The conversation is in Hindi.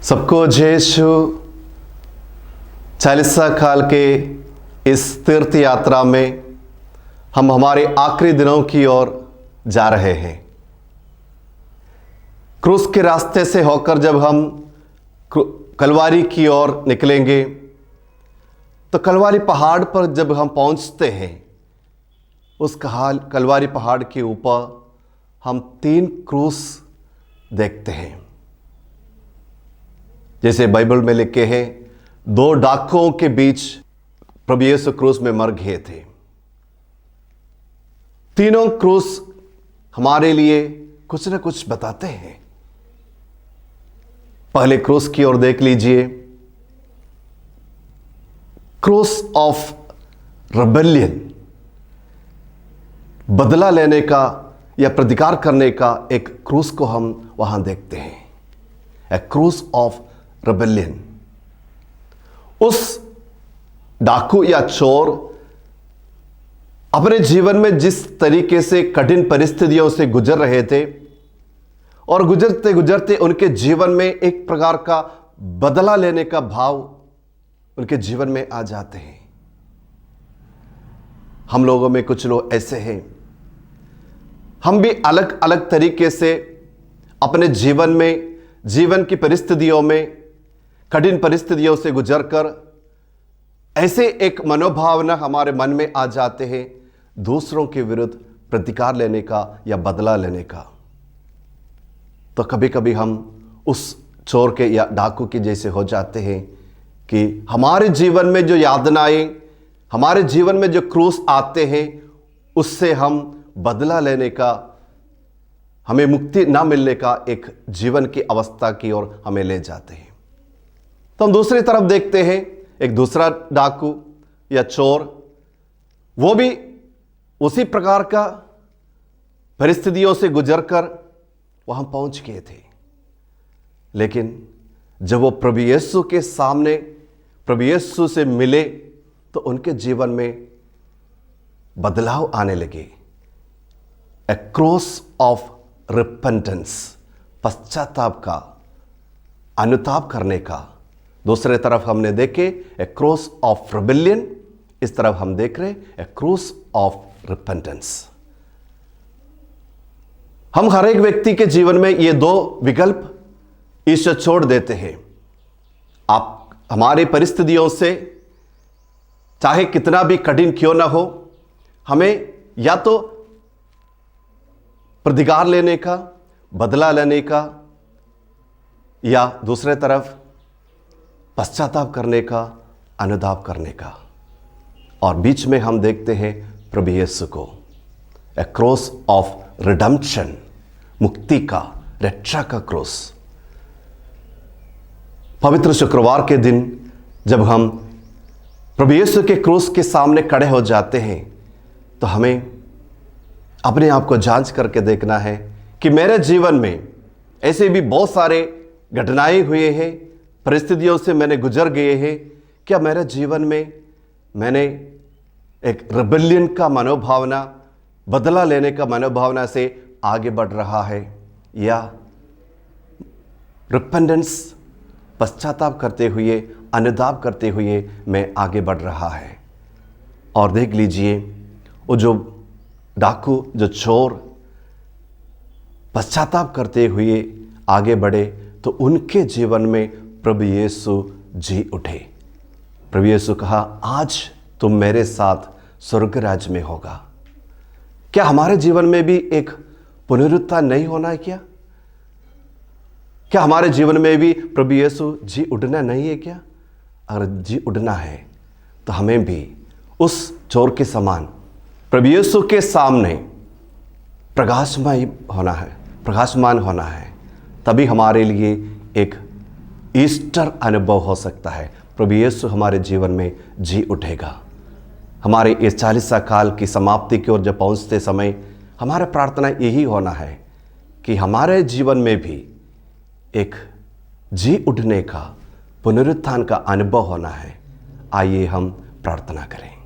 सबको जय यीशु। चालीसा काल के इस तीर्थ यात्रा में हम हमारे आखिरी दिनों की ओर जा रहे हैं। क्रूस के रास्ते से होकर जब हम कलवारी की ओर निकलेंगे तो कलवारी पहाड़ पर जब हम पहुंचते हैं, उस कलवारी पहाड़ के ऊपर हम 3 क्रूस देखते हैं। जैसे बाइबल में लिखे हैं, 2 डाकुओं के बीच प्रभु यीशु क्रूस में मर गए थे। तीनों क्रूस हमारे लिए कुछ न कुछ बताते हैं। पहले क्रूस की ओर देख लीजिए। क्रूस ऑफ रिबेलियन, बदला लेने का या प्रतिकार करने का एक क्रूस को हम वहां देखते हैं। ए क्रूस ऑफ रिबेलियन। उस डाकू या चोर अपने जीवन में जिस तरीके से कठिन परिस्थितियों से गुजर रहे थे और गुजरते गुजरते उनके जीवन में एक प्रकार का बदला लेने का भाव उनके जीवन में आ जाते हैं। हम लोगों में कुछ लोग ऐसे हैं, हम भी अलग अलग तरीके से अपने जीवन में, जीवन की परिस्थितियों में, कठिन परिस्थितियों से गुजरकर ऐसे एक मनोभावना हमारे मन में आ जाते हैं, दूसरों के विरुद्ध प्रतिकार लेने का या बदला लेने का। तो कभी कभी हम उस चोर के या डाकू के जैसे हो जाते हैं कि हमारे जीवन में जो यातनाएं, हमारे जीवन में जो क्रूस आते हैं, उससे हम बदला लेने का, हमें मुक्ति ना मिलने का एक जीवन की अवस्था की ओर हमें ले जाते हैं। तो हम दूसरी तरफ देखते हैं, एक दूसरा डाकू या चोर, वो भी उसी प्रकार का परिस्थितियों से गुजरकर वहां पहुंच गए थे। लेकिन जब वो प्रभु यीशु के सामने, प्रभु यीशु से मिले, तो उनके जीवन में बदलाव आने लगे। ए क्रॉस ऑफ रिपेंटेंस, पश्चाताप का, अनुताप करने का। दूसरे तरफ हमने देखे ए क्रॉस ऑफ रिबेलियन, इस तरफ हम देख रहे ए क्रॉस ऑफ रिपेंटेंस। हम हर एक व्यक्ति के जीवन में ये 2 विकल्प ईश्वर छोड़ देते हैं। आप हमारी परिस्थितियों से चाहे कितना भी कठिन क्यों ना हो, हमें या तो प्रतिकार लेने का, बदला लेने का, या दूसरे तरफ पश्चाताप करने का, अनुताप करने का। और बीच में हम देखते हैं प्रभु यीशु को, ए क्रॉस ऑफ रिडेम्पशन, मुक्ति का, रक्षा का क्रूस। पवित्र शुक्रवार के दिन जब हम प्रभु यीशु के क्रूस के सामने खड़े हो जाते हैं, तो हमें अपने आप को जांच करके देखना है कि मेरे जीवन में ऐसे भी बहुत सारे घटनाएं हुए हैं, परिस्थितियों से मैंने गुजर गए हैं। क्या मेरे जीवन में मैंने एक रिबेलियन का मनोभावना, बदला लेने का मनोभावना से आगे बढ़ रहा है, या रिपेंटेंस, पश्चाताप करते हुए, अनुताप करते हुए मैं आगे बढ़ रहा है। और देख लीजिए, वो जो डाकू, जो चोर पश्चाताप करते हुए आगे बढ़े, तो उनके जीवन में प्रभु यीशु जी उठे। प्रभु यीशु कहा, आज तुम मेरे साथ स्वर्ग राज्य में होगा। क्या हमारे जीवन में भी एक पुनरुत्थान नहीं होना है क्या? क्या हमारे जीवन में भी प्रभु यीशु जी उठना नहीं है क्या? अगर जी उठना है तो हमें भी उस चोर के समान प्रभु यीशु के सामने प्रकाशमान होना है। तभी हमारे लिए एक ईस्टर अनुभव हो सकता है। प्रभु यीशु हमारे जीवन में जी उठेगा। हमारे इस 40 काल की समाप्ति की ओर जब पहुंचते समय हमारा प्रार्थना यही होना है कि हमारे जीवन में भी एक जी उठने का, पुनरुत्थान का अनुभव होना है। आइए हम प्रार्थना करें।